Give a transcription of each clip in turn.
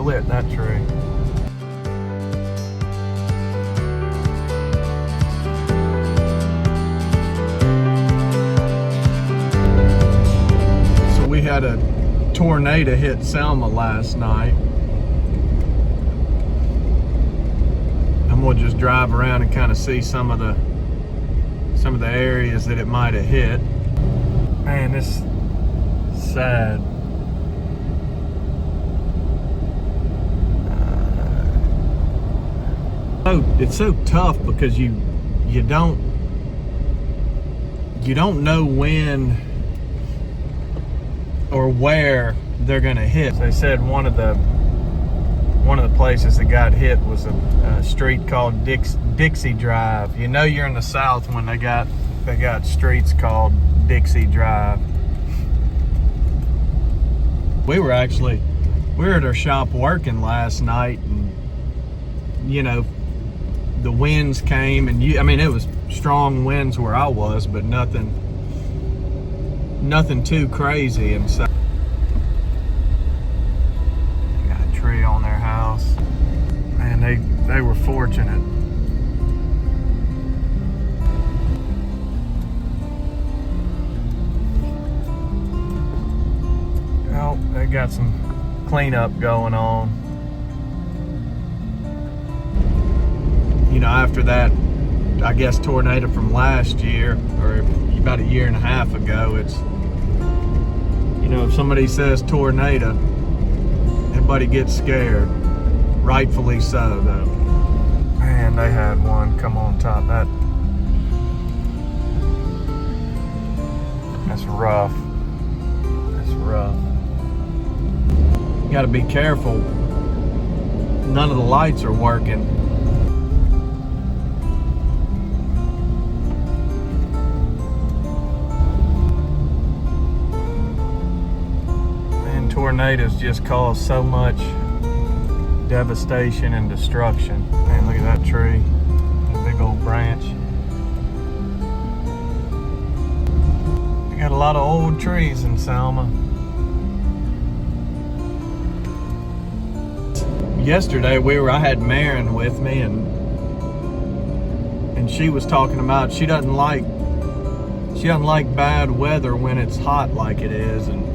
split that tree. So we had a tornado hit Selma last night. And we'll just drive around and kind of see some of the areas that it might have hit. Man, this is sad. It's so tough because you don't know when or where they're gonna hit. They said one of the places that got hit was a street called Dixie Drive. You know you're in the South when they got streets called Dixie Drive. We were at our shop working last night, and you know, the winds came, and it was strong winds where I was, but nothing too crazy. And so got a tree on their house. Man, they were fortunate. Well, they got some cleanup going on. You know, after that, I guess, tornado from last year, or about a year and a half ago, it's, you know, if somebody says tornado, everybody gets scared. Rightfully so, though. Man, they had one come on top. That's rough. That's rough. You gotta be careful. None of the lights are working. Tornadoes just cause so much devastation and destruction. Man, look at that tree, that big old branch. We got a lot of old trees in Selma. Yesterday I had Marin with me, and she was talking about she doesn't like bad weather when it's hot like it is, and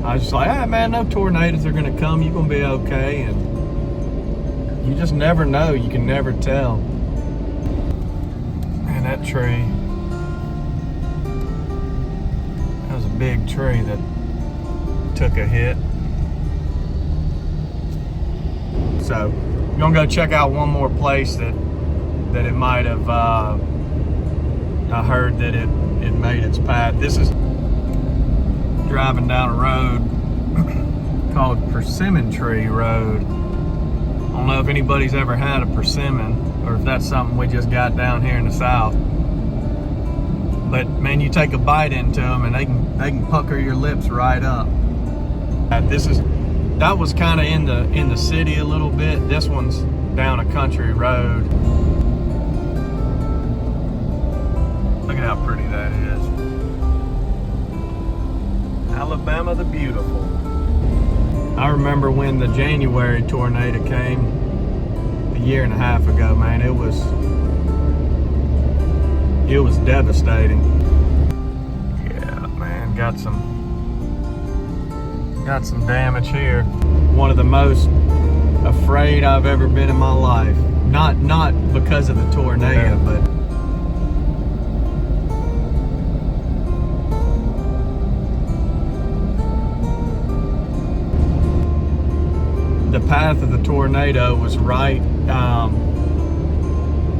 I was just like, ah, man, no tornadoes are gonna come. You're gonna be okay. And you just never know. You can never tell. Man, that tree. That was a big tree that took a hit. So, I'm gonna go check out one more place that it might have. I heard that it made its path. This is driving down a road called Persimmon Tree Road. I don't know if anybody's ever had a persimmon, or if that's something we just got down here in the South. But man, you take a bite into them and they can pucker your lips right up. That was kind of in the city a little bit. This one's down a country road. Look at how pretty that is. Alabama the Beautiful. I remember when the January tornado came a year and a half ago, man. It was devastating. Yeah, man, got some damage here. One of the most afraid I've ever been in my life. Not because of the tornado, but the path of the tornado was right.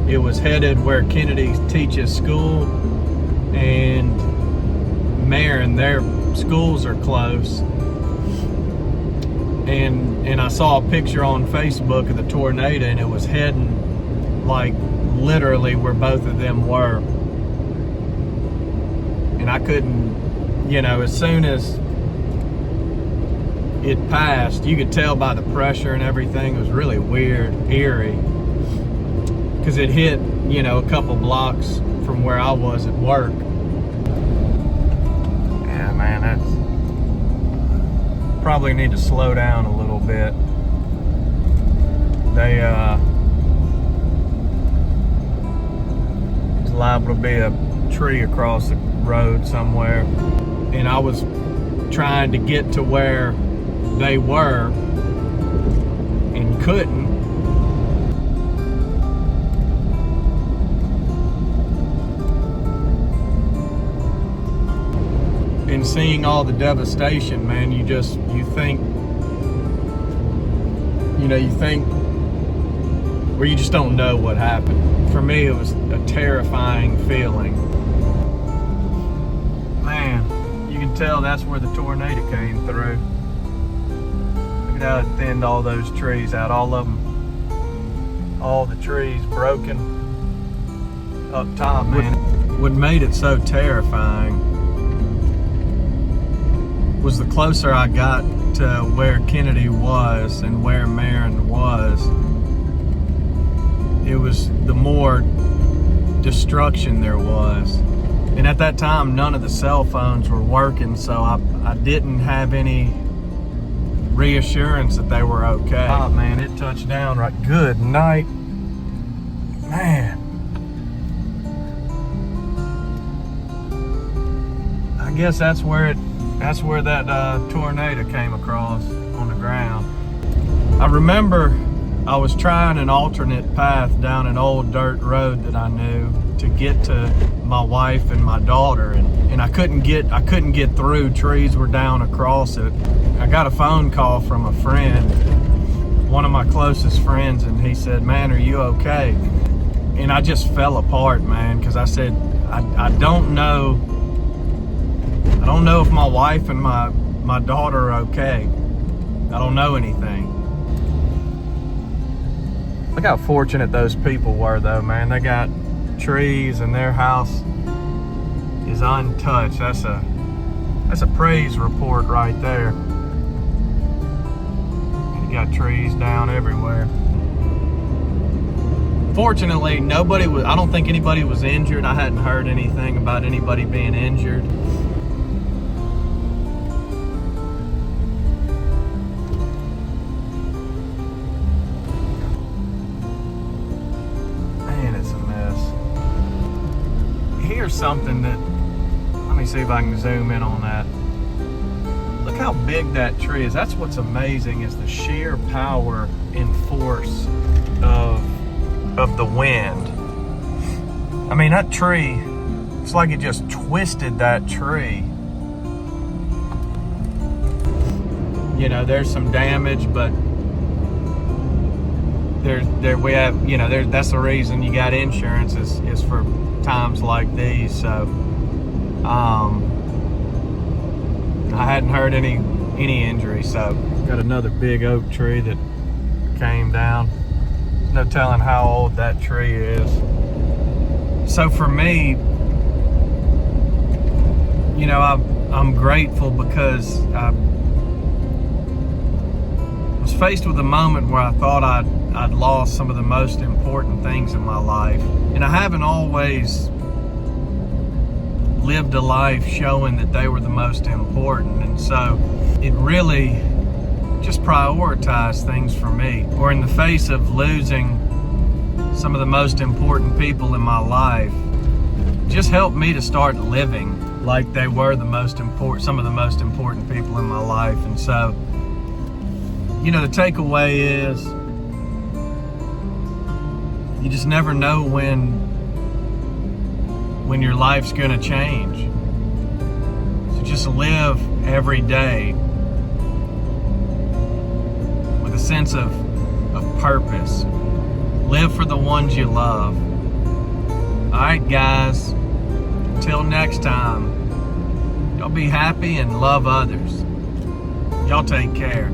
It was headed where Kennedy teaches school, and Marin, their schools are close. And I saw a picture on Facebook of the tornado, and it was heading like literally where both of them were. And I couldn't, you know, as soon as it passed, you could tell by the pressure and everything. It was really weird, eerie, because it hit, you know, a couple blocks from where I was at work. Yeah, man, that's probably need to slow down a little bit. There's liable to be a tree across the road somewhere, and I was trying to get to where they were and couldn't. And seeing all the devastation, man, you think, where you just don't know what happened. For me, it was a terrifying feeling. Man, you can tell that's where the tornado came through. Look at how it thinned all those trees out, all of them. All the trees broken up top, man. What made it so terrifying was the closer I got to where Kennedy was and where Marin was, it was the more destruction there was. And at that time, none of the cell phones were working, so I didn't have any reassurance that they were okay. Oh man, it touched down right. Good night. Man. I guess that's where that tornado came across on the ground. I remember I was trying an alternate path down an old dirt road that I knew to get to my wife and my daughter, and I couldn't get through. Trees were down across it. I got a phone call from a friend, one of my closest friends, and he said, "Man, are you okay?" And I just fell apart, man, because I said, I don't know if my wife and my daughter are okay. I don't know anything. Look how fortunate those people were, though, man. They got trees and their house is untouched. That's a praise report right there. You got trees down everywhere. Fortunately, I don't think anybody was injured. I hadn't heard anything about anybody being injured. Here's something that, let me see if I can zoom in on that. Look how big that tree is. That's what's amazing, is the sheer power and force of the wind. I mean, that tree, it's like it just twisted that tree. You know, there's some damage, but we have, that's the reason you got insurance is for times like these. So I hadn't heard any injury. So got another big oak tree that came down. No telling how old that tree is. So for me, I'm grateful because I was faced with a moment where I thought I'd lost some of the most important things in my life. And I haven't always lived a life showing that they were the most important. And so it really just prioritized things for me. Or in the face of losing some of the most important people in my life, just helped me to start living like they were some of the most important people in my life. And so, the takeaway is, you just never know when your life's gonna change. So just live every day with a sense of purpose. Live for the ones you love. All right, guys, until next time, y'all be happy and love others. Y'all take care.